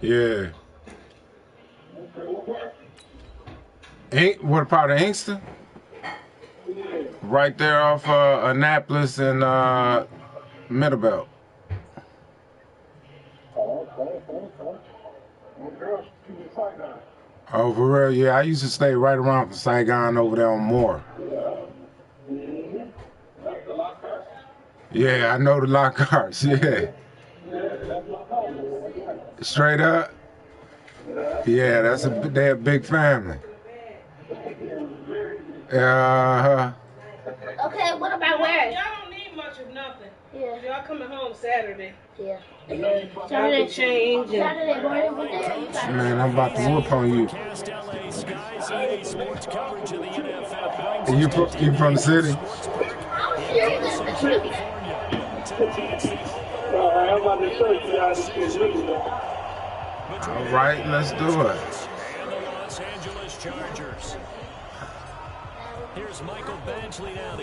Yeah. What part of Inkster? Right there off Annapolis and Middlebelt. Oh, for real? Yeah, I used to stay right around from Saigon over there on Moore. Yeah, I know the Lockharts. Yeah. Straight up. Yeah, they're a big family. Okay, what about where? Y'all don't need much of nothing. Yeah. Y'all coming home Saturday. Yeah. Saturday change. Saturday morning, what day? Man, I'm about to whoop on you. You from the city? All right, let's do it.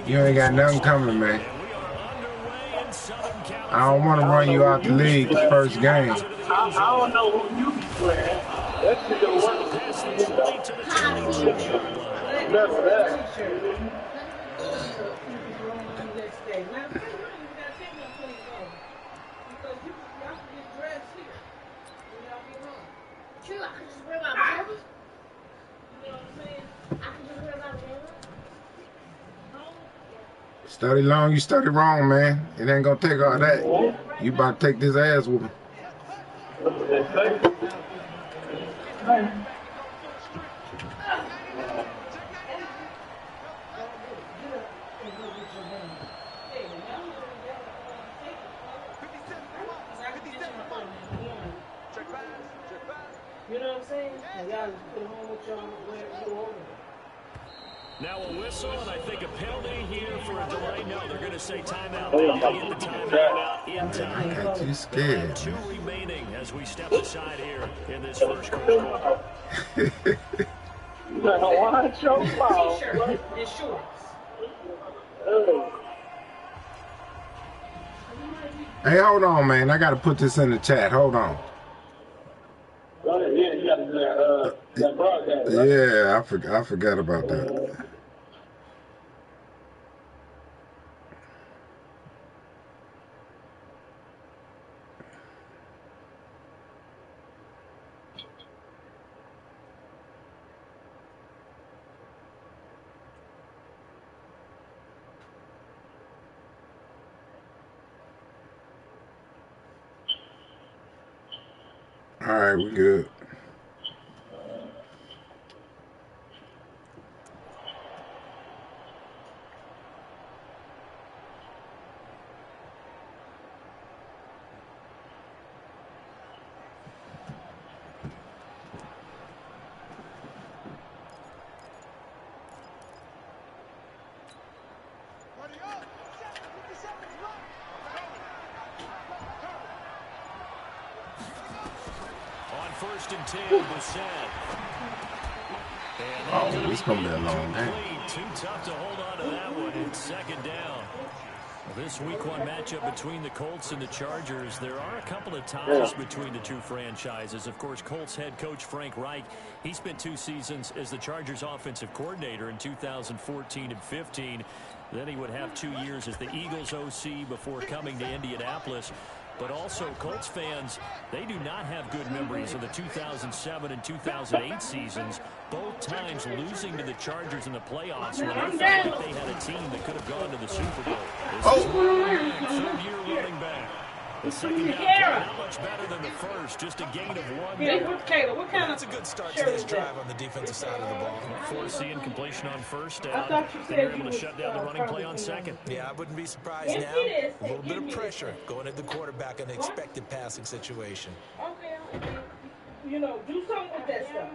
You ain't got nothing coming, man. I don't want to run you out the league the first game. I don't know who you be playing. That's still working. Remember that. True, I can just wear my pajamas. You know what I'm saying? I can just wear my pajamas. Study long, you study wrong, man. It ain't gonna take all that. You about to take this ass whooping. You know what I'm saying? Y'all just put home with y'all where you over. Now a whistle, and I think a penalty here for a delay. No, they're going to say timeout. In time. Got you scared. 2 remaining as we step aside here in this first quarter. Watch your mouth. T-shirt and shorts. Hey, hold on, man. I got to put this in the chat. Hold on. That broadcast. Yeah, I forgot about that. All right, we good. First and 10, Bissett. Oh, it's going to be a long game. Too tough to hold on to that one. It's second down. This week one matchup between the Colts and the Chargers. There are a couple of ties between the two franchises. Of course, Colts head coach Frank Reich, he spent 2 seasons as the Chargers offensive coordinator in 2014 and 15. Then he would have 2 years as the Eagles OC before coming to Indianapolis. But also, Colts fans, they do not have good memories of the 2007 and 2008 seasons, both times losing to the Chargers in the playoffs when they felt like they had a team that could have gone to the Super Bowl. This is third-year running back. The second down, not much better than the first, just a gain of 1. That's a good start to this drive on the defensive side of the ball. Forcing incompletion on first down. They're able to shut down the running play on second. Yeah, I wouldn't be surprised now. A little bit of pressure going at the quarterback in an expected passing situation. Okay. You know, do something with that stuff.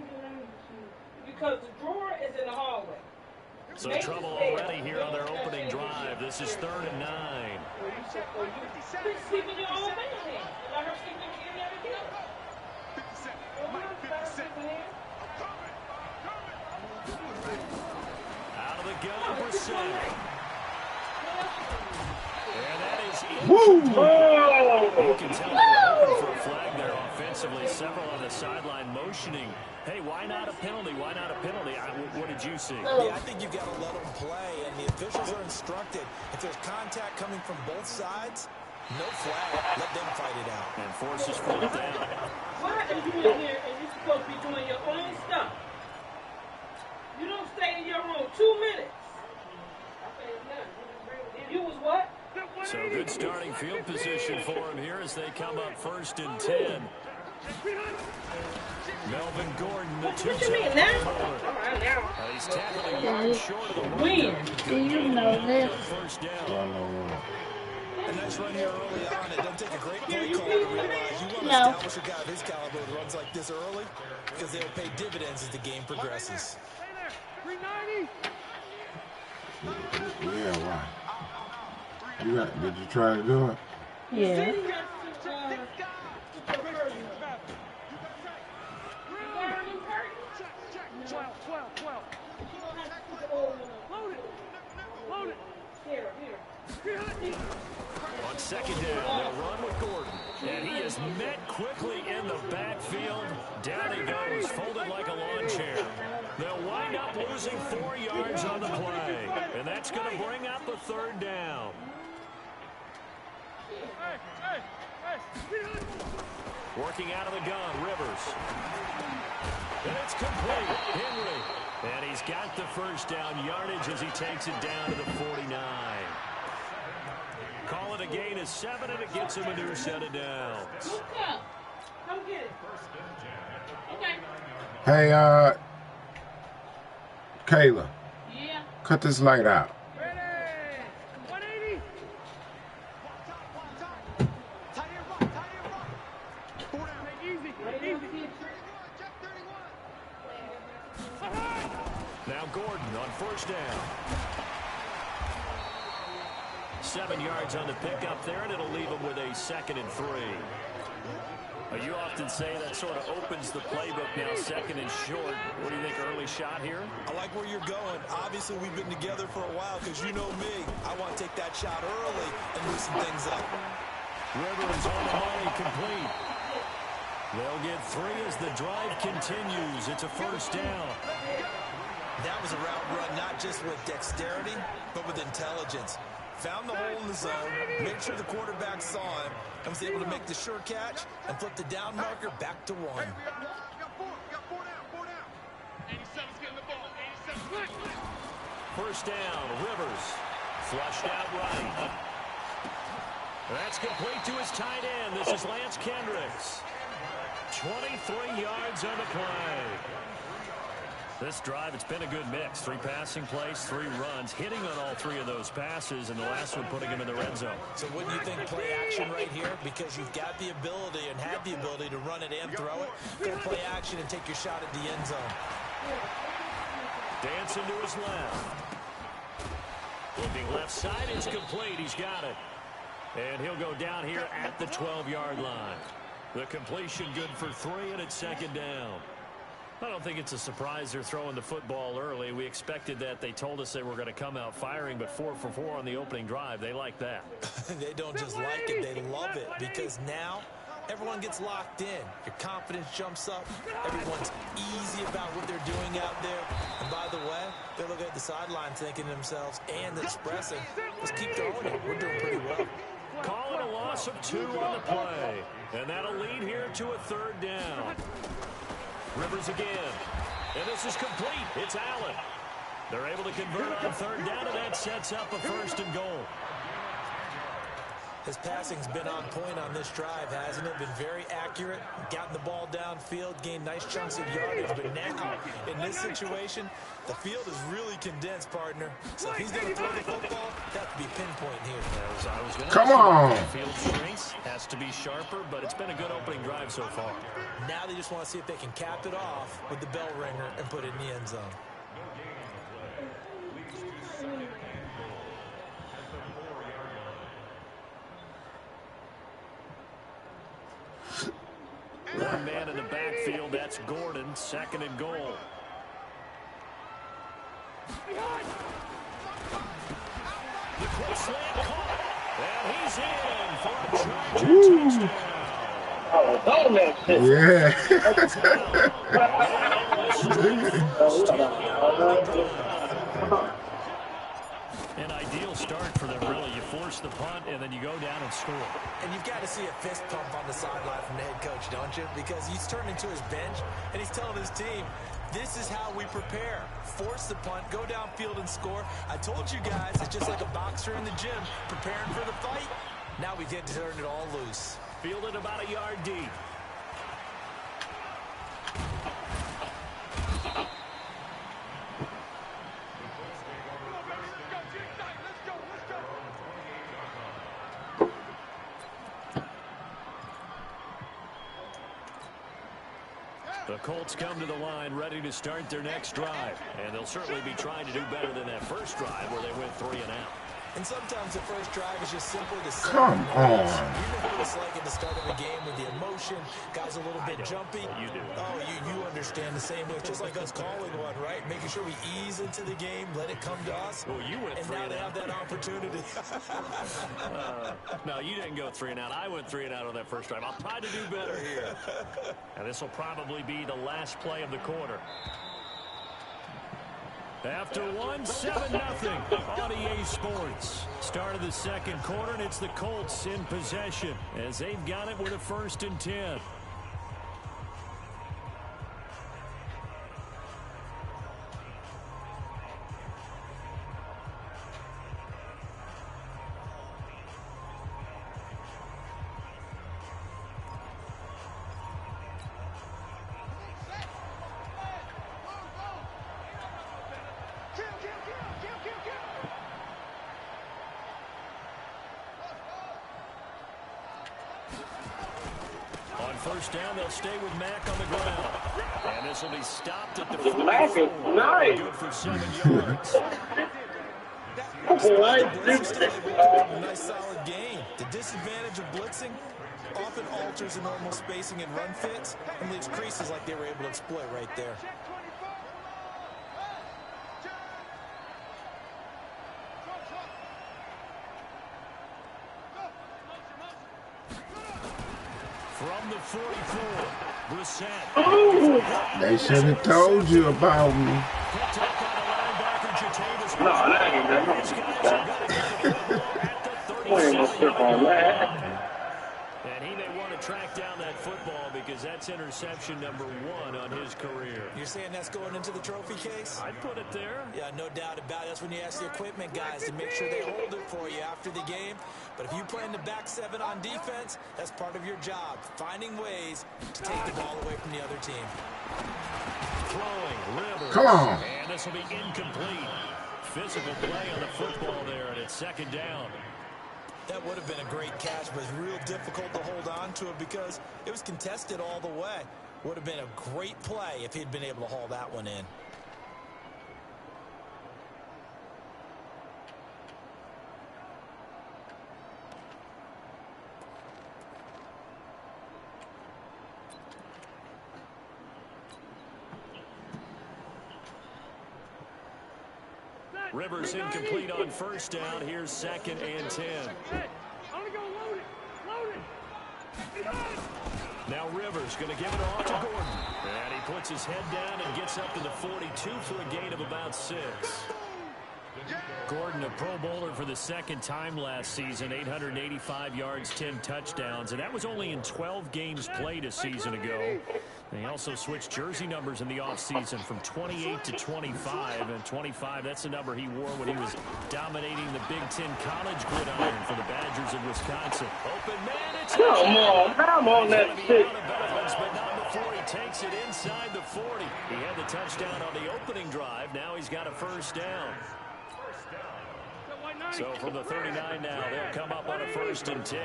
Because the drawer is in the hallway. So trouble already here on their opening drive. This is 3rd and 9. Sleep in your own bed. Let her sleep in everything. Out of the gun, Brissett. And that is Woo! You can tell they're hoping for a flag there offensively. offensively, several on the sideline motioning. Hey, why not a penalty? Why not a penalty? What did you see? Yeah, I think you've got to let them play, and the officials are instructed. If there's contact coming from both sides, no flag. Let them fight it out. And forces fourth down. Why are you in here and you're supposed to be doing your own stuff? You don't stay in your room 2 minutes. You was what? So good starting field position for him here as they come up 1st and 10. Melvin Gordon, the What you mean now? All right, now. He's tackling a yard short of the one. When? Do you know this? First down. A nice run here early on. It doesn't take a great play call to realize you want to No. establish a guy of his caliber that runs like this early because they'll pay dividends as the game progresses. Yeah, why? Did you try to do it? Yeah. On second down, they'll run with Gordon. And he is met quickly in the backfield. Down he goes, folded like a lawn chair. They'll wind up losing 4 yards on the play. And that's going to bring up a 3rd down. Working out of the gun, Rivers. And it's complete. Henry. And he's got the first down yardage as he takes it down to the 49. Call it a gain of 7, and it gets him a new set of downs. Come get it. Okay. Hey, Kayla. Yeah. Cut this light out. Now Gordon on first down. 7 yards on the pickup there, and it'll leave him with a 2nd and 3. You often say that sort of opens the playbook now, 2nd and short. What do you think, early shot here? I like where you're going. Obviously, we've been together for a while because you know me. I want to take that shot early and loosen things up. Rivers on the money, complete. They'll get 3 as the drive continues. It's a first down. That was a route run not just with dexterity, but with intelligence. Found the hole in the zone, made sure the quarterback saw him, and was able to make the sure catch and flip the down marker back to 1. First down, Rivers. Flushed out right. That's complete to his tight end. This is Lance Kendricks. 23 yards on the play. This drive, it's been a good mix. 3 passing plays, 3 runs, hitting on all 3 of those passes, and the last one putting him in the red zone. So wouldn't you think play action right here? Because you've got the ability and have the ability to run it and throw it. Go play action and take your shot at the end zone. Dancing to his left. Looking left side, it's complete. He's got it. And he'll go down here at the 12-yard line. The completion good for 3, and it's 2nd down. I don't think it's a surprise they're throwing the football early. We expected that. They told us they were going to come out firing, but 4 for 4 on the opening drive. They like that. They don't just like it, they love it, because now everyone gets locked in. Your confidence jumps up. Everyone's easy about what they're doing out there. And by the way, they're looking at the sideline thinking to themselves and expressing, let's keep throwing it. We're doing pretty well. Call it a loss of 2 on the play. And that'll lead here to a 3rd down. Rivers again. And this is complete. It's Allen. They're able to convert on 3rd down, and that sets up a 1st and goal. His passing's been on point on this drive, hasn't it? Been very accurate, gotten the ball downfield, gained nice chunks of yardage. But now, in this situation, the field is really condensed, partner. So if he's going to throw the football, that have to be pinpoint here. Come on. Field strength has to be sharper, but it's been a good opening drive so far. Now they just want to see if they can cap it off with the bell ringer and put it in the end zone. One man in the backfield, that's Gordon, 2nd and goal. The quick slant caught, and he's in for a Charger touchdown. was on that shit. Yeah. An ideal start for them, really. You force the punt, and then you go down and score. And you've got to see a fist pump on the sideline from the head coach, don't you? Because he's turned into his bench, and he's telling his team, this is how we prepare. Force the punt, go downfield and score. I told you guys, it's just like a boxer in the gym preparing for the fight. Now we get to turn it all loose. Fielded about a yard deep. The Colts come to the line ready to start their next drive. And they'll certainly be trying to do better than that first drive where they went 3 and out. And sometimes the first drive is just simply to set Come the on. notes. You know what it's like at the start of a game with the emotion. Guys a little bit jumpy. You do. Oh, you understand the same way. Just like us calling one, right? Making sure we ease into the game, let it come to us. Well, you went and 3 now and they out. have that opportunity. No, you didn't go 3 and out. I went 3 and out on that first drive. I'll try to do better here. And this will probably be the last play of the quarter. After 1, 7-0 on EA Sports. Start of the second quarter, and it's the Colts in possession as they've got it with a 1st and 10. First down, they'll stay with Mack on the ground. And this will be stopped at the 44. Mack is nice. Good for 7 yards. Nice solid gain. The disadvantage of blitzing often alters the normal spacing and run fits and leaves creases like they were able to exploit right there. From the 44, Brissett. They should have told you about me. No, that ain't that. And he may want to track down that football because that's interception number 1 on his career. You're saying that's going into the trophy case? I'd put it there. Yeah, no doubt about it. That's when you ask the equipment guys to make sure they hold it for you after the game. But if you play in the back 7 on defense, that's part of your job, finding ways to take the ball away from the other team. Throwing, Rivers. Come on. And this will be incomplete. Physical play on the football there, and it's 2nd down. That would have been a great catch, but it's real difficult to hold on to it because it was contested all the way. Would have been a great play if he'd been able to haul that one in. Rivers incomplete on 1st down. Here's 2nd and 10. Now Rivers going to give it off to Gordon. And he puts his head down and gets up to the 42 for a gain of about 6. Gordon, a Pro Bowler for the 2nd time last season, 885 yards, 10 touchdowns, and that was only in 12 games played a season ago. They also switched jersey numbers in the offseason from 28 to 25, and 25, that's the number he wore when he was dominating the Big Ten college gridiron for the Badgers of Wisconsin. Open man, it's Come on that shit. but not before he takes it inside the 40. He had the touchdown on the opening drive. Now he's got a 1st down. So from the 39 now, they'll come up on a 1st and 10.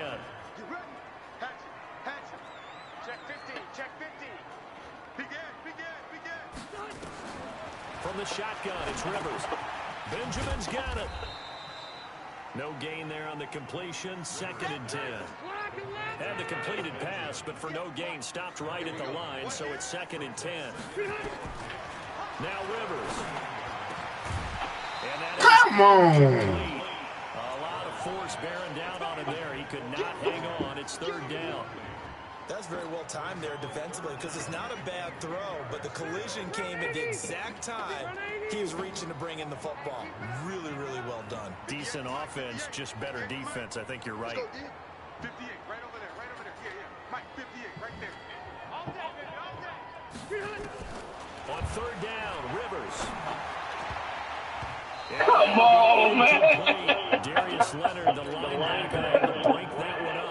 From the shotgun, it's Rivers. Benjamin's got it. No gain there on the completion. 2nd and 10. Had the completed pass, but for no gain, stopped right at the line, so it's 2nd and 10. Now Rivers. And that Come on. complete. A lot of force bearing down on him there. He could not hang on. It's 3rd down. That's very well timed there defensively because it's not a bad throw, but the collision came at the exact time he was reaching to bring in the football. Really, really well done. Decent offense, just better defense. I think you're right. 58, right over there, right over there. Yeah, yeah. Mike, 58, right there. All day, baby, all day. On third down, Rivers. Come on, man. Darius Leonard, the linebacker, had to break that one up.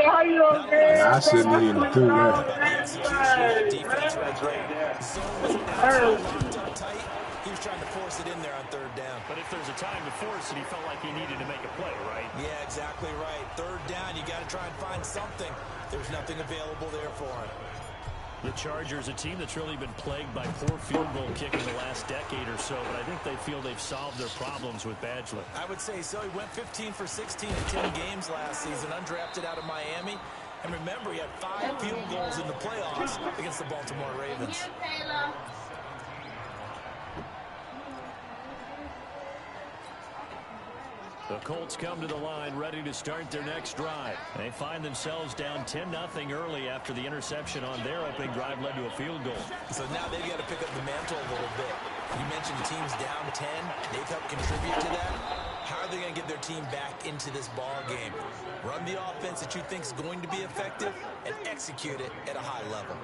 How you okay? I shouldn't even do that. Defense right there. Zone was locked up tight. He was trying to force it in there on third down. But if there's a time to force it, he felt like he needed to make a play, right? Yeah, exactly right. Third down, you got to try and find something. There's nothing available there for him. The Chargers, a team that's really been plagued by poor field goal kicking the last decade or so, but I think they feel they've solved their problems with Badgley. I would say so. He went 15 for 16 in 10 games last season, undrafted out of Miami. And remember, he had 5 field goals in the playoffs against the Baltimore Ravens. The Colts come to the line ready to start their next drive. They find themselves down 10-0 early after the interception on their opening drive led to a field goal. So now they've got to pick up the mantle a little bit. You mentioned teams down 10. They've helped contribute to that. How are they going to get their team back into this ball game? Run the offense that you think is going to be effective and execute it at a high level.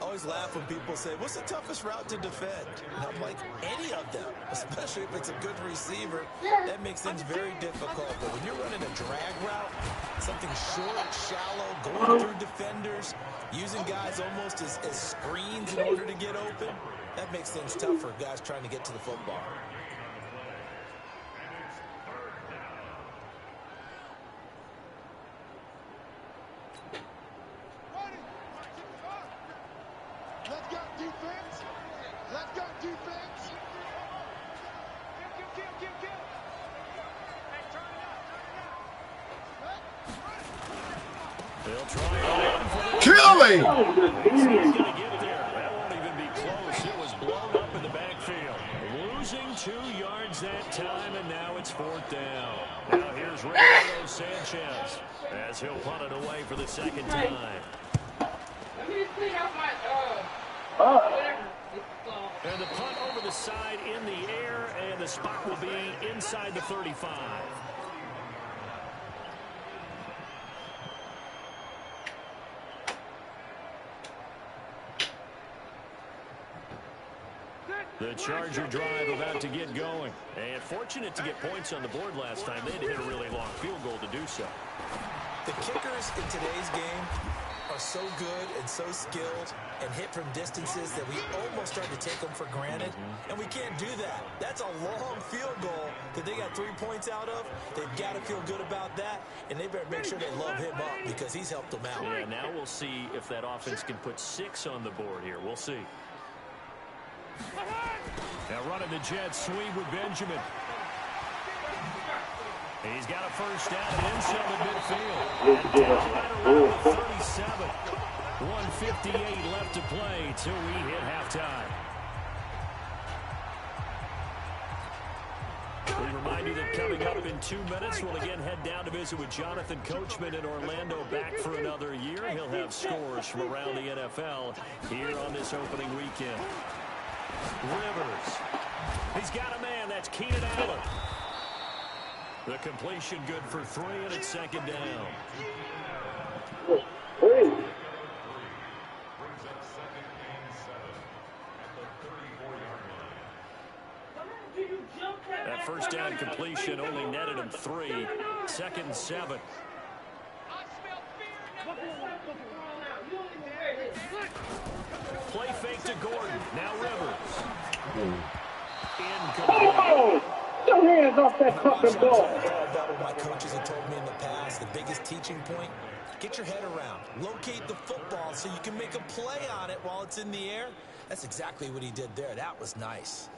I always laugh when people say, what's the toughest route to defend? And I'm like, any of them, especially if it's a good receiver. That makes things very difficult. But when you're running a drag route, something short, shallow, going through defenders, using guys almost as screens in order to get open, that makes things tough for guys trying to get to the football. Kill him! That won't even be close. It was blown up in the backfield. Losing 2 yards that time, and now it's 4th down. Now here's Renato Sanchez as he'll punt it away for the second time. And the punt over the side in the air, and the spot will be inside the 35. The Charger drive about to get going. And fortunate to get points on the board last time. They had to hit a really long field goal to do so. The kickers in today's game are so good and so skilled and hit from distances that we almost start to take them for granted. And we can't do that. That's a long field goal that they got 3 points out of. They've got to feel good about that. And they better make sure they love him up because he's helped them out. Yeah, now we'll see if that offense can put 6 on the board here. We'll see. Now running the jet sweep with Benjamin. He's got a first down inside the midfield. Right around the 37. 1:58 left to play till we hit halftime. We remind you that coming up in 2 minutes, we'll again head down to visit with Jonathan Coachman in Orlando, back for another year. He'll have scores from around the NFL here on this opening weekend. Rivers. He's got a man. That's Keenan Allen. The completion good for 3, and it's second down. That first down completion only netted him 3. 2nd and 7. Play fake to Gordon. Now Rivers. Incomplete. Your hands off that fucking ball. About what my coaches have told me in the past, the biggest teaching point, get your head around. Locate the football so you can make a play on it while it's in the air. That's exactly what he did there. That was nice.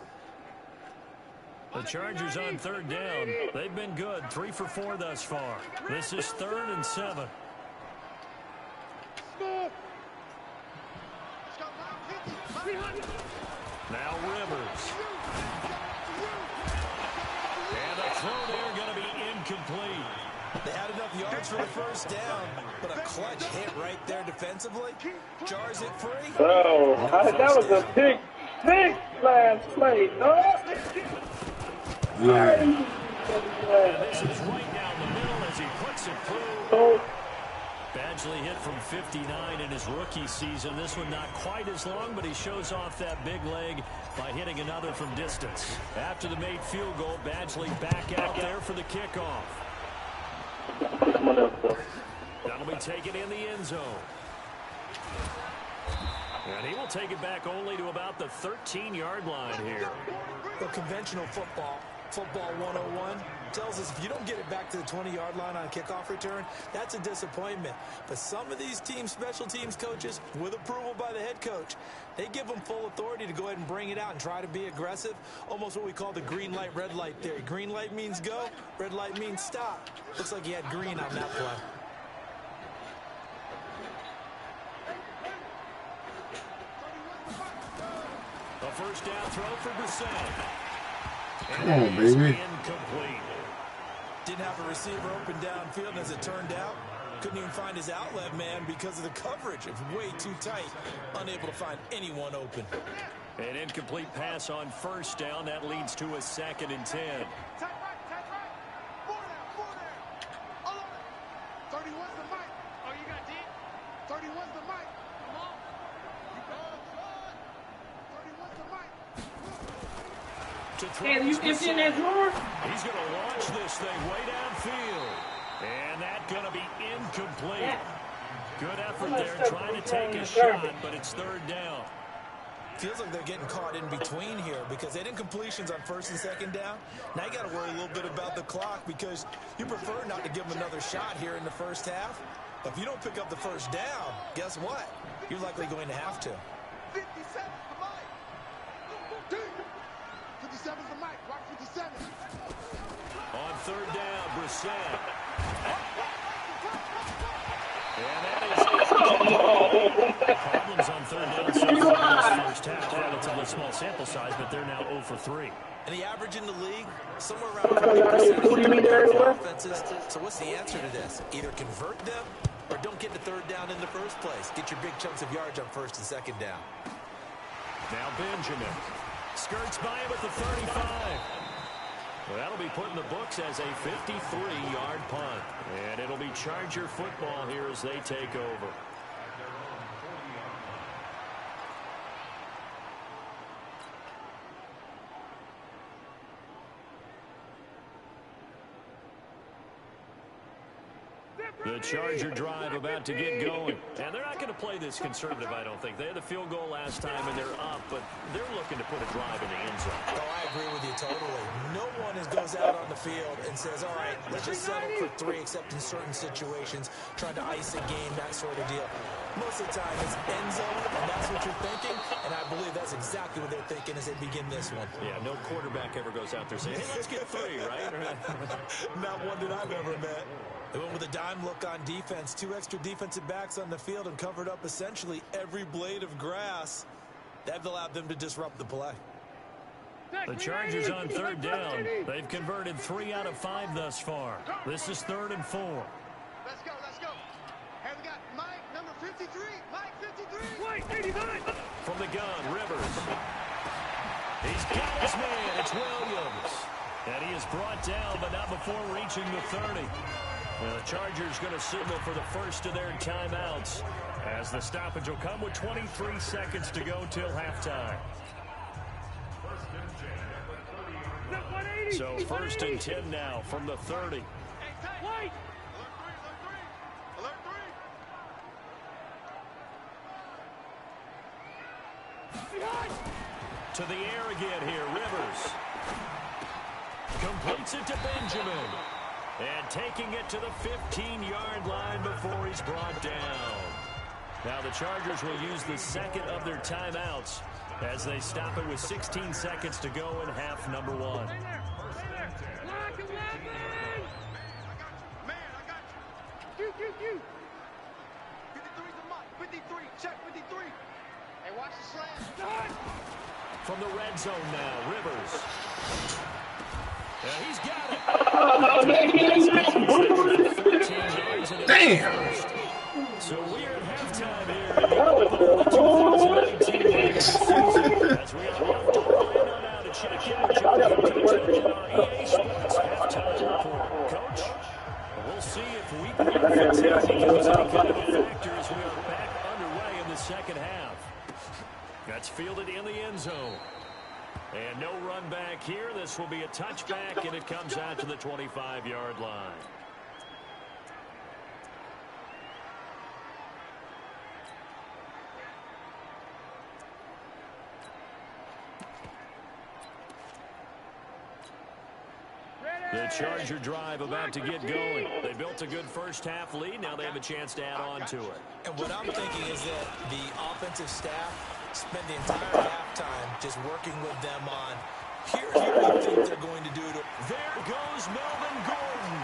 The Chargers on 3rd down. They've been good. 3 for 4 thus far. This is 3rd and 7. Now Rivers. And the throw there going to be incomplete. They had enough yards for the first down, but a clutch hit right there defensively jars it free. Oh, that was a big last play, dog. Yeah. And this is right down the middle as he puts it through. Oh. Badgley hit from 59 in his rookie season. This one not quite as long, but he shows off that big leg by hitting another from distance. After the made field goal, Badgley back out there for the kickoff. That'll be taken in the end zone. And he will take it back only to about the 13-yard line here. The conventional football 101, tells us if you don't get it back to the 20-yard line on a kickoff return, that's a disappointment. But some of these special teams coaches, with approval by the head coach, they give them full authority to go ahead and bring it out and try to be aggressive, almost what we call the green light, red light theory. Green light means go, red light means stop. Looks like he had green on that play. A first down throw for Brissett. Come on, baby. Incomplete. Didn't have a receiver open downfield, and as it turned out, couldn't even find his outlet man because of the coverage. It was way too tight, unable to find anyone open. An incomplete pass on first down. That leads to a 2nd and 10. Tight right. 4 there. All over. 31's the mic. Oh, you got D? 31's the mic. Come on. You got 31's the mic. Hey, you empty in that drawer? He's going to launch this thing way downfield. And that's going to be incomplete. Good effort there trying to take a shot, but it's 3rd down. Feels like they're getting caught in between here because they had incompletions on 1st and 2nd down. Now you got to worry a little bit about the clock because you prefer not to give them another shot here in the first half. But if you don't pick up the first down, guess what? You're likely going to have to. 57's the mic. 57's the mic. Watch 57. On 3rd down, Brissett. And that is problems on 3rd down so far in this first half. Relatively small sample size, but they're now 0 for 3. And the average in the league, somewhere around 50% offenses. So what's the answer to this? Either convert them or don't get to 3rd down in the first place. Get your big chunks of yards on 1st and 2nd down. Now Benjamin skirts by him at the 35. Well, that'll be put in the books as a 53-yard punt. And it'll be Charger football here as they take over. The Charger drive about to get going. And they're not going to play this conservative, I don't think. They had the field goal last time, and they're up, but they're looking to put a drive in the end zone. Oh, I agree with you totally. No one goes out on the field and says, all right, let's just settle for 3, except in certain situations, trying to ice a game, that sort of deal. Most of the time, it's end zone, and that's what you're thinking, and I believe that's exactly what they're thinking as they begin this one. Yeah, no quarterback ever goes out there saying, hey, let's get 3, right? Not one that I've ever met. They went with a dime look on defense. 2 extra defensive backs on the field and covered up essentially every blade of grass. That allowed them to disrupt the play. The Chargers on 3rd down. They've converted 3 out of 5 thus far. This is 3rd and 4. Let's go. Hey, we got Mike, number 53. Mike, 53. White, 89. From the gun, Rivers. He's got his man. It's Williams. And he is brought down, but not before reaching the 30. The Chargers going to signal for the first of their timeouts as the stoppage will come with 23 seconds to go till halftime. So 1st and 10 now from the 30. White. Alert 3. To the air again here, Rivers. Completes it to Benjamin. And taking it to the 15-yard line before he's brought down. Now the Chargers will use the 2nd of their timeouts as they stop it with 16 seconds to go in half number 1. Man, I got you. 53's the mic. 53. Check 53. Hey, watch the slant. From the red zone now, Rivers. And he's got it. Damn. So we're at halftime here in the 2019 season. As we are off to Orlando now to check in with Johnny Coach in our EA Sports halftime report. Coach, we'll see if week one fatigue becomes any kind of a factor as we are back underway in the second half. That's fielded in the end zone. And no run back here. This will be a touchback, and it comes out to the 25-yard line. The Charger drive about to get going. They built a good first-half lead. Now they have a chance to add on to it. And what I'm thinking is that the offensive staff spend the entire halftime just working with them on here's what we think they're going to do to. There goes Melvin Gordon.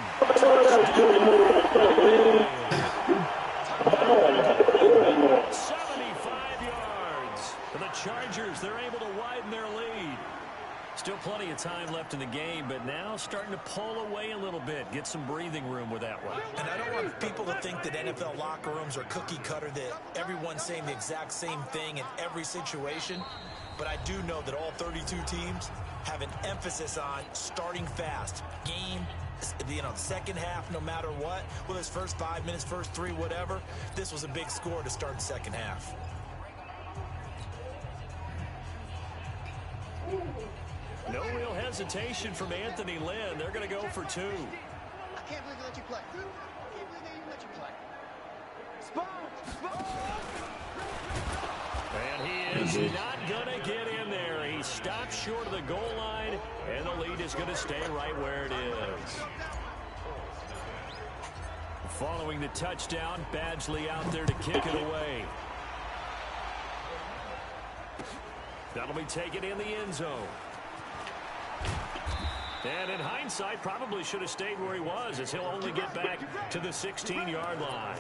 75 yards. For the Chargers, they're able to widen their lead. Still plenty of time left in the game, but now starting to pull away a little bit. Get some breathing room with that one. And I don't want people to think that NFL locker rooms are cookie cutter, that everyone's saying the exact same thing in every situation. But I do know that all 32 teams have an emphasis on starting fast. Game, second half, no matter what. Whether it's first 5 minutes, first 3, whatever. This was a big score to start the second half. No real hesitation from Anthony Lynn. They're going to go for 2. I can't believe they let you play. I can't believe they even let you play. And he is not going to get in there. He stops short of the goal line, and the lead is going to stay right where it is. Following the touchdown, Badgley out there to kick it away. That'll be taken in the end zone. And in hindsight, probably should have stayed where he was, as he'll only get back to the 16-yard line.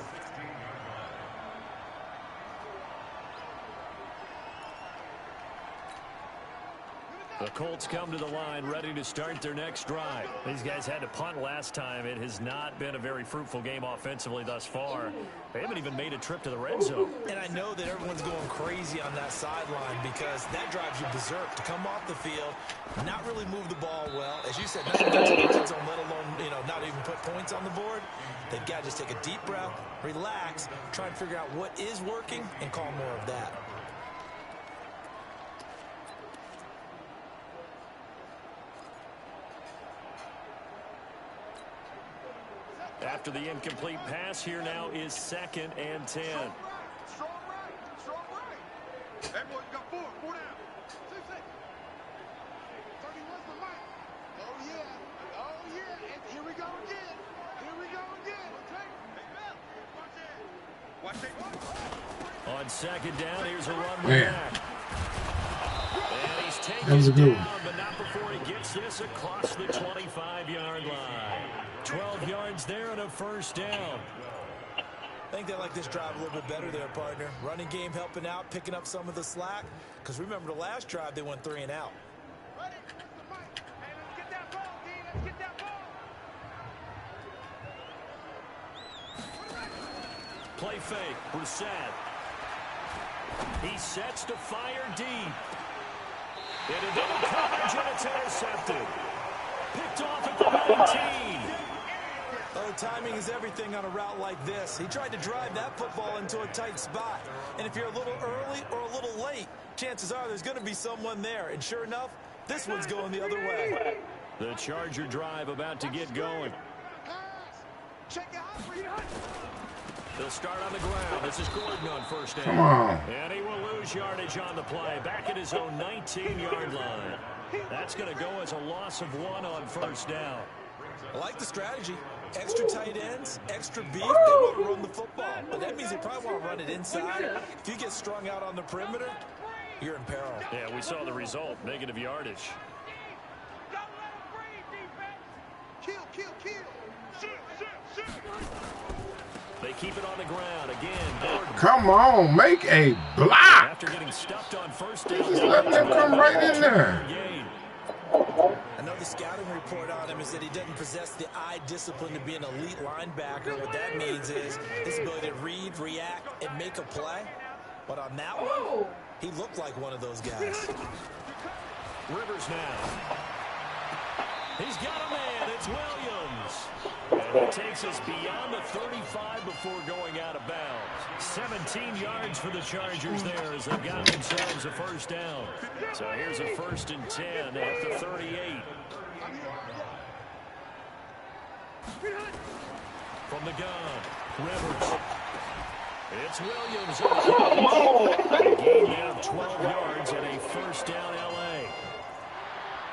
The Colts come to the line ready to start their next drive. These guys had to punt last time. It has not been a very fruitful game offensively thus far. They haven't even made a trip to the red zone. And I know that everyone's going crazy on that sideline because that drives you berserk to come off the field, not really move the ball well. As you said, not even get to the red zone, let alone, not even put points on the board. They've got to just take a deep breath, relax, try and figure out what is working, and call more of that. After the incomplete pass, here now is 2nd and 10. Strong right. Hey, boy, you got 4 down. 6. 31's the mic. Oh, yeah. And here we go again. Okay. Hey, watch it. On 2nd down, here's a run Man. back. And he's taken That was a good down, one. but not before he gets this across the 25-yard line. 12 yards there and a first down. I think they like this drive a little bit better there, partner. Running game helping out, picking up some of the slack. Because remember the last drive, they went 3 and out. Ready? That's the mic. Hey, let's get that ball, D. Let's get that ball. Play fake. Brissett. He sets to fire deep. Into double coverage, and it's intercepted. Picked off at the 19. Oh, timing is everything on a route like this. He tried to drive that football into a tight spot. And if you're a little early or a little late, chances are there's going to be someone there. And sure enough, this one's going the other way. The Charger drive about to get going. Check it out. They'll start on the ground. This is Gordon on first down. Come on. And he will lose yardage on the play. Back at his own 19-yard line. That's going to go as a loss of 1 on first down. I like the strategy. Extra tight ends, extra beef. They want to run the football. But that means they probably want to run it inside. If you get strung out on the perimeter, you're in peril. Yeah, we saw the result. Negative yardage. Don't let him breathe, defense. Kill. Shoot. They keep it on the ground. Again, Gordon. Come on, make a block. After getting stuffed on first down. Just let them come right in there. Gain. Another the scouting report on him is that he doesn't possess the eye discipline to be an elite linebacker. What that means is his ability to read, react, and make a play. But on that one, he looked like one of those guys. Rivers now. He's got a man. It's Williams. And he takes us beyond the 35 before going out of bounds. 17 yards for the Chargers there as they've got themselves a first down. So here's a 1st and 10 at the 38. From the gun, Rivers. It's Williams. A gain of 12 yards and a first down L.A.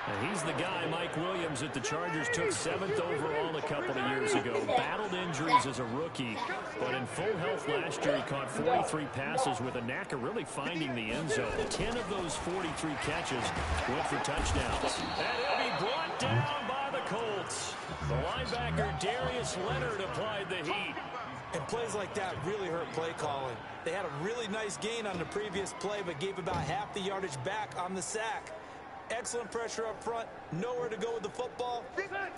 And he's the guy, Mike Williams, that the Chargers took 7th overall a couple of years ago. Battled injuries as a rookie, but in full health last year, he caught 43 passes with a knack of really finding the end zone. 10 of those 43 catches went for touchdowns. And he'll be brought down by the Colts. The linebacker, Darius Leonard, applied the heat. And plays like that really hurt play calling. They had a really nice gain on the previous play, but gave about half the yardage back on the sack. Excellent pressure up front. Nowhere to go with the football.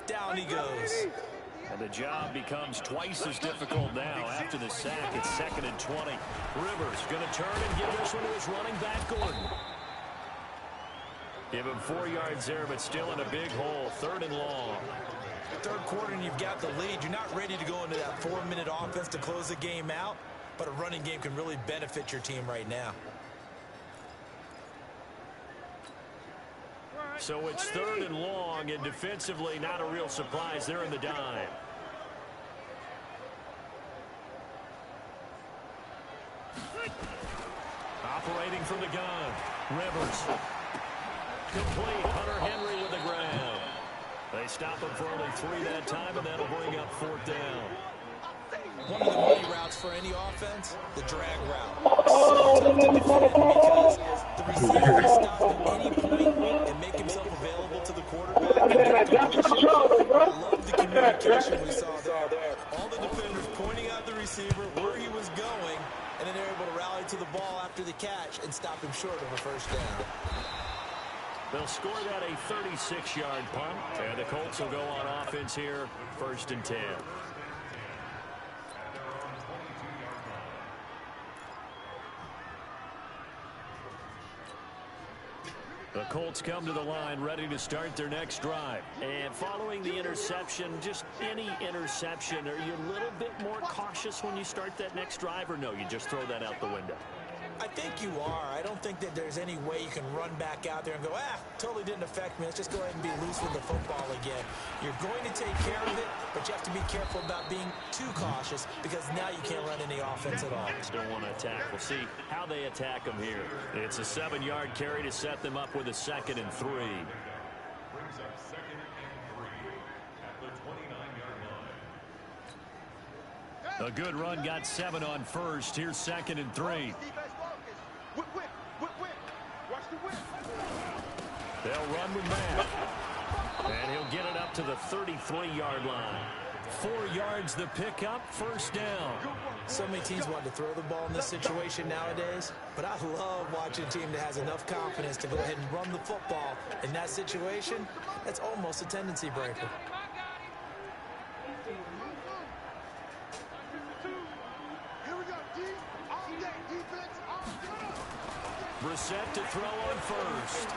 Down he goes. And the job becomes twice as difficult now after the sack. It's 2nd and 20. Rivers going to turn and give this one to his running back, Gordon. Give him 4 yards there, but still in a big hole. 3rd and long. Third quarter and you've got the lead. You're not ready to go into that 4-minute offense to close the game out, but a running game can really benefit your team right now. So it's 3rd and long, and defensively not a real surprise. They're in the dime. Operating from the gun, Rivers. Complete. Hunter Henry with the grab. They stop him for only 3 that time, and that'll bring up 4th down. One of the money routes for any offense, the drag route. So tough to defend because the receiver can stop at any point and make himself available to the quarterback. I love the communication we saw there. All the defenders pointing out the receiver where he was going, and then they're able to rally to the ball after the catch and stop him short of a first down. They'll score that a 36-yard punt, and the Colts will go on offense here, 1st and 10. The Colts come to the line ready to start their next drive. And following the interception, just any interception, are you a little bit more cautious when you start that next drive, or no, you just throw that out the window? I think you are. I don't think that there's any way you can run back out there and go, totally didn't affect me. Let's just go ahead and be loose with the football again. You're going to take care of it, but you have to be careful about being too cautious because now you can't run any offense at all. Don't want to attack. We'll see how they attack them here. It's a 7-yard carry to set them up with a 2nd and 3. A good run got 7 on first. Here's 2nd and 3. They'll run with Matt. And he'll get it up to the 33-yard line. 4 yards the pickup, 1st down. So many teams want to throw the ball in this situation nowadays, but I love watching a team that has enough confidence to go ahead and run the football. In that situation, that's almost a tendency breaker. Brissett to throw on first.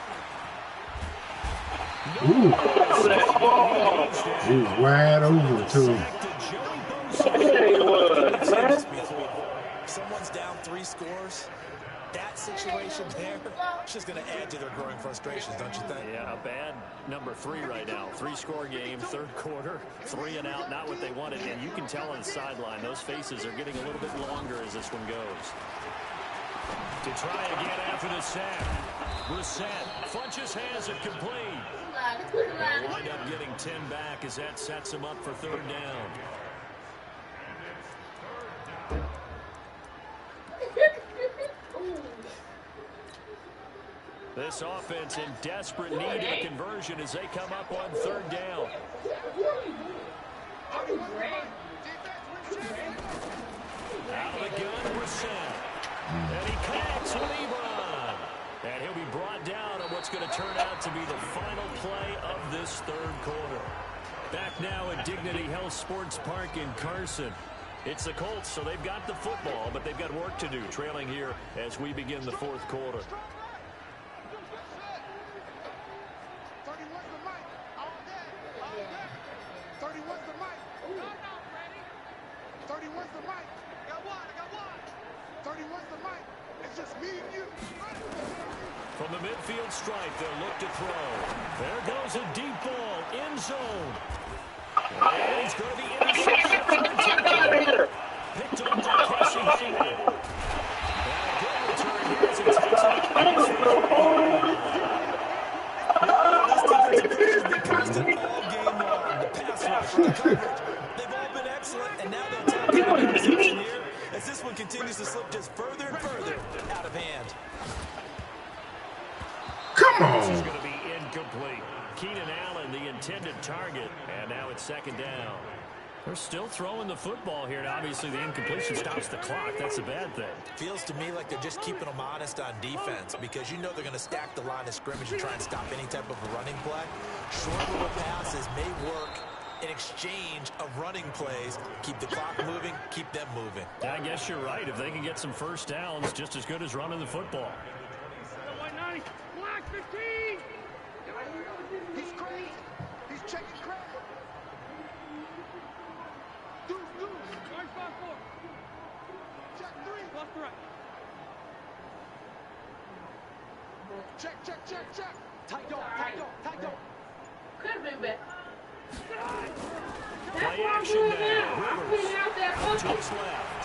He's wide over too. Someone's down 3 scores. That situation there, it's just going to add to their growing frustrations, don't you think? Yeah, a bad number 3 right now. 3-score game, 3rd quarter, 3 and out, not what they wanted. And you can tell on the sideline, those faces are getting a little bit longer as this one goes. To try again after the sack. Brissett, Funchess has it complete. They'll wind up getting 10 back as that sets him up for 3rd down. This offense in desperate need of a conversion as they come up on 3rd down. Out of the gun, Brissett. And he connects with Ebron. And he'll be brought down on what's going to turn out to be the final play of this this third quarter. Back now at Dignity Health Sports Park in Carson. It's the Colts, so they've got the football, but they've got work to do, trailing here as we begin the fourth quarter. 31's the mic. All day. All day. 31's the mic. 31's the mic. I got one. 31's the mic. It's just me and you. From the midfield stripe, they'll look to throw. There goes a deep ball, end zone. And it's going to be intercepted. Picked up by Casey Hayward. And a good return here as he takes it up. This defensive push has been constant all game long. The pass rush, the coverage, they've all been excellent, and now they'll take the interception here as this one continues to slip just further and further out of hand. Come This is on. going to be incomplete. Keenan Allen, the intended target, and now it's second down. They're still throwing the football here, and obviously the incompletion stops the clock. That's a bad thing. Feels to me like they're just keeping them honest on defense because you know they're going to stack the line of scrimmage and try and stop any type of a running play. Short little passes may work in exchange of running plays. Keep the clock moving, keep them moving. I guess you're right. If they can get some first downs, just as good as running the football. Black 15. He's crazy. He's checking crazy. Deuce. Right 5-4. Check 3. Left to right. Check. Tight dog. Could have been better. Play action now. Rivers to his left.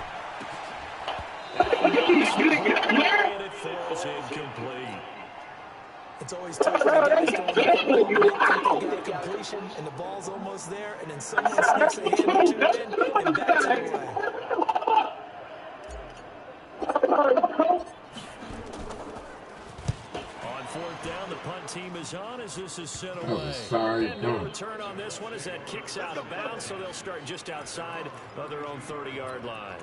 And it falls incomplete. It's always tough when the guys don't think they got a completion and the ball's almost there, and then someone sneaks a hand or two in and bats it away. On fourth down, the punt team is on as this is sent Oh, away. sorry, And no no. return on this one as that kicks out of bounds, so they'll start just outside of their own 30-yard line.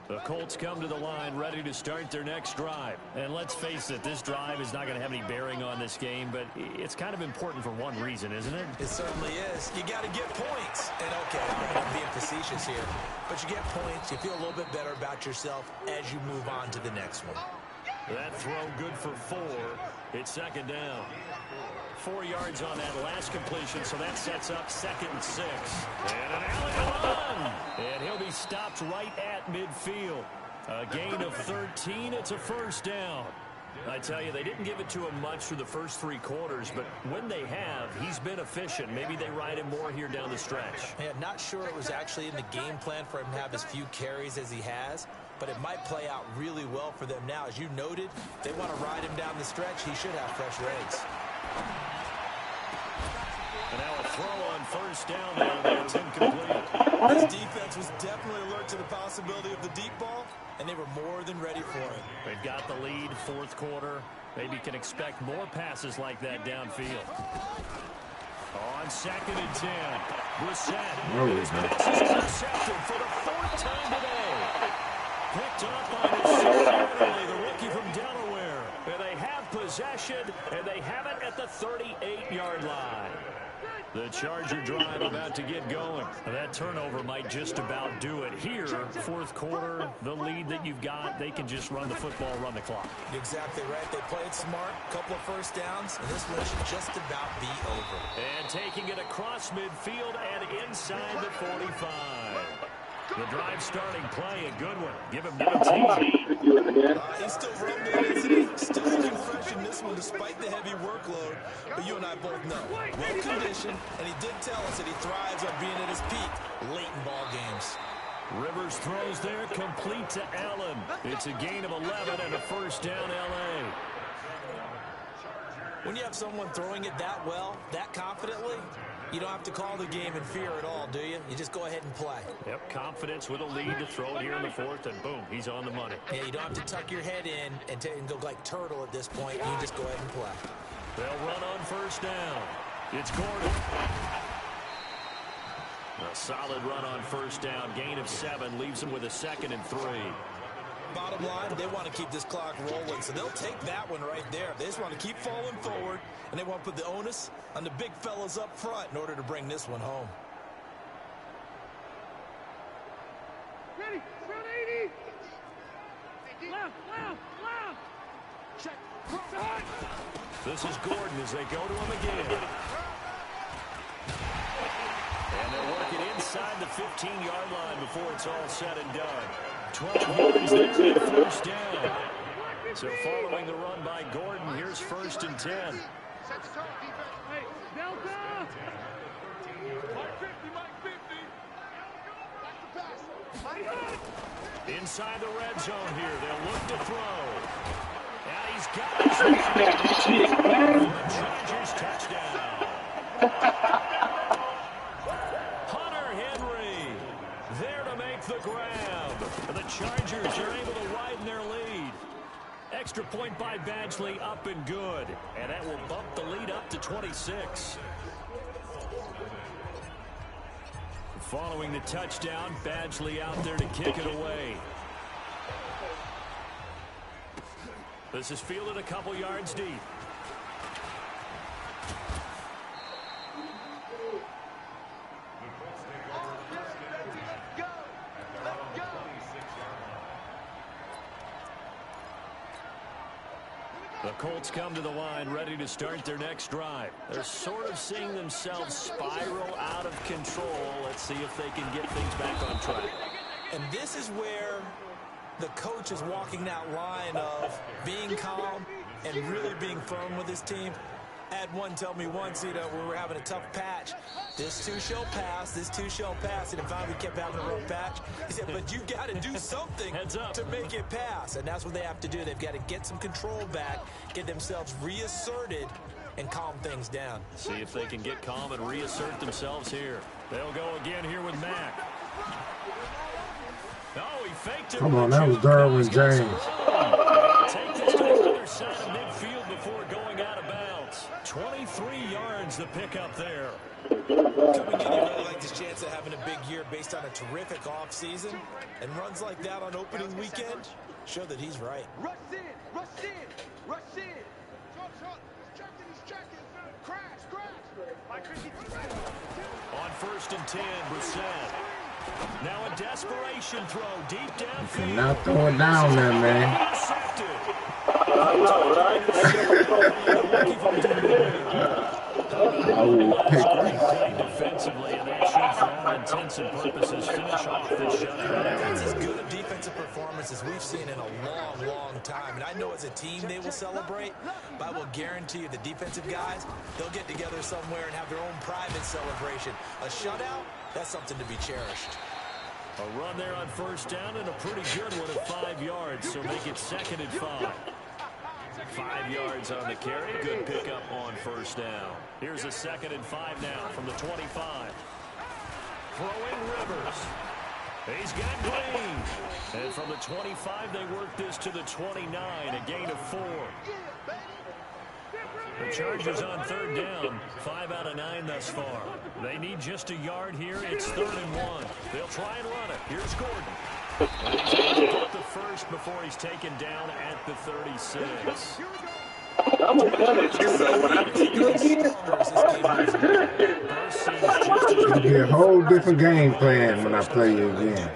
The Colts come to the line ready to start their next drive. And let's face it, this drive is not going to have any bearing on this game, but it's kind of important for one reason, isn't it? It certainly is. You got to get points. And okay, I'm being facetious here, but you get points, you feel a little bit better about yourself as you move on to the next one. That throw good for 4. It's second down. 4 yards on that last completion, so that sets up 2nd and 6. And an Allen run! And he'll be stopped right at midfield. A gain of 13. It's a first down. I tell you, they didn't give it to him much through the first 3 quarters, but when they have, he's been efficient. Maybe they ride him more here down the stretch. Yeah, not sure it was actually in the game plan for him to have as few carries as he has, but it might play out really well for them now. As you noted, they want to ride him down the stretch. He should have fresh legs. And now a throw on first down there, but it's incomplete. This defense was definitely alert to the possibility of the deep ball, and they were more than ready for it. They've got the lead, fourth quarter. Maybe can expect more passes like that downfield. On 2nd and 10, Brissett. His pass is intercepted for the 4th time today. Picked up by his senior, the rookie from Delaware. And they have possession, and they have it at the 38-yard line. The Charger drive about to get going. That turnover might just about do it here. Fourth quarter, the lead that you've got, they can just run the football, run the clock. Exactly right. They played smart, couple of first downs, and this one should just about be over. And taking it across midfield and inside the 45. The drive starting play, a good one. Give him 19. He's still rumbling, isn't he? Still looking fresh in this one despite the heavy workload. But you and I both know, well-conditioned, and he did tell us that he thrives on being at his peak late in ball games. Rivers throws there, complete to Allen. It's a gain of 11 and a first down, L.A. When you have someone throwing it that well, that confidently, you don't have to call the game in fear at all, do you? You just go ahead and play. Yep, confidence with a lead to throw it here in the 4th, and boom, he's on the money. Yeah, you don't have to tuck your head in and go like turtle at this point. You just go ahead and play. They'll run on first down. It's Gordon. A solid run on first down. Gain of 7 leaves them with a 2nd and 3. Bottom line, they want to keep this clock rolling, so they'll take that one right there. They just want to keep falling forward, and they want to put the onus on the big fellas up front in order to bring this one home. Ready, front 80. Left. Check. This is Gordon as they go to him again. And they'll work it inside the 15-yard line before it's all said and done. 12 yards there at first down. So following the run by Gordon, here's 1st and 10. Set the tone, defense. Hey, Delta. Mike 50. That's the pass. Inside the red zone here, they'll look to throw. And he's got his Chargers touchdown. Hunter Henry there to make the grab. The Chargers are able to widen their lead. Extra point by Badgley, up and good. And that will bump the lead up to 26. Following the touchdown, Badgley out there to kick it away. This is fielded a couple yards deep. The Colts come to the line ready to start their next drive. They're sort of seeing themselves spiral out of control. Let's see if they can get things back on track. And this is where the coach is walking that line of being calm and really being firm with his team. I had one tell me once, we were having a tough patch. This too shall pass, this too shall pass. And finally we kept having a rough patch. He said, but you got to do something to make it pass. And that's what they have to do. They've got to get some control back, get themselves reasserted, and calm things down. See if they can get calm and reassert themselves here. They'll go again here with Mack. Oh, he faked it. Come on, that was Derwin James. Take this to the other side of midfield before going out of bounds. 23 yards the pickup there. Coming in, you really like his chance of having a big year based on a terrific offseason. And runs like that on opening weekend show that he's right. Rush in. He's checking. Crash. Mike 50. On 1st and 10, Brissett. Now a desperation throw deep downfield. Cannot throw it down there, man. I will pick defensively, and that should, for all intents and purposes, finish off this shutout. That's as good a defensive performance as we've seen in a long time. And I know as a team they will celebrate, but I will guarantee you the defensive guys, they'll get together somewhere and have their own private celebration. A shutout, that's something to be cherished. A run there on 1st down and a pretty good one at 5 yards, so make it 2nd and 5. 5 yards on the carry. Good pickup on 1st down. Here's a 2nd and 5 now from the 25. Throwing Rivers. He's got Green. And from the 25, they work this to the 29, a gain of 4. The Chargers on 3rd down, 5 out of 9 thus far. They need just a yard here. It's 3rd and 1. They'll try and run it. Here's Gordon. And he's going to get the first before he's taken down at the 36. I'm a fan of you, though. When I see you again, It'll be a whole different game plan when I play you again.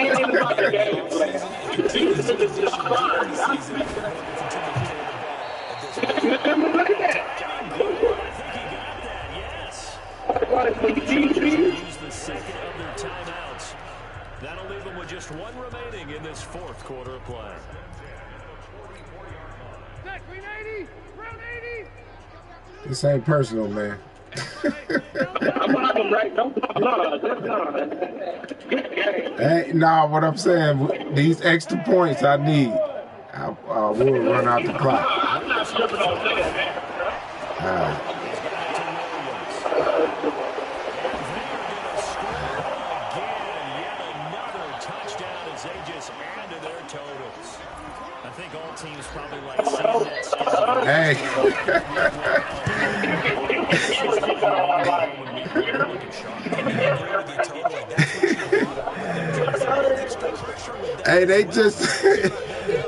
ain't even about the game plan. Look at that. Use the second of their timeouts. That'll leave them with just one remaining in this 4th quarter of play. This ain't personal, man. I'm not right. Don't that's not. Hey, nah, what I'm saying, these extra points I need. I will run out the clock. I'm not tripping on that. I think all teams probably like seeing that schedule. Hey. Hey, they just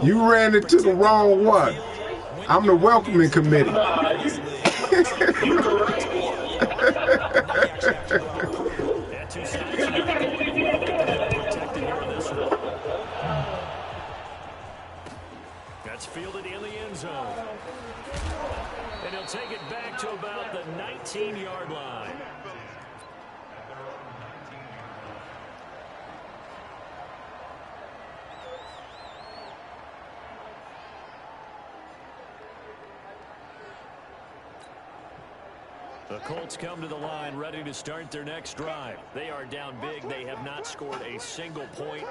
you ran into the wrong one. I'm the welcoming committee. That's fielded in the end zone. And he'll take it back to about the 19-yard line. The Colts come to the line ready to start their next drive. They are down big. They have not scored a single point.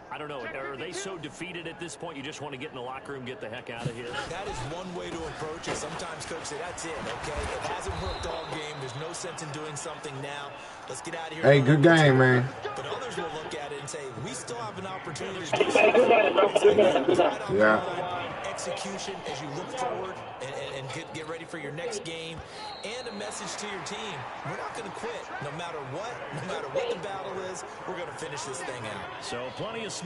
I don't know. Are they so defeated at this point you just want to get in the locker room, get the heck out of here? That is one way to approach it. Sometimes coach say, that's it, okay? It hasn't worked all game. There's no sense in doing something now. Let's get out of here. Hey, good game, man. But others will look at it and say, we still have an opportunity to do something. Yeah. Execution as you look forward and get ready for your next game, and a message to your team. We're not going to quit no matter what the battle is. We're going to finish this thing out. So plenty of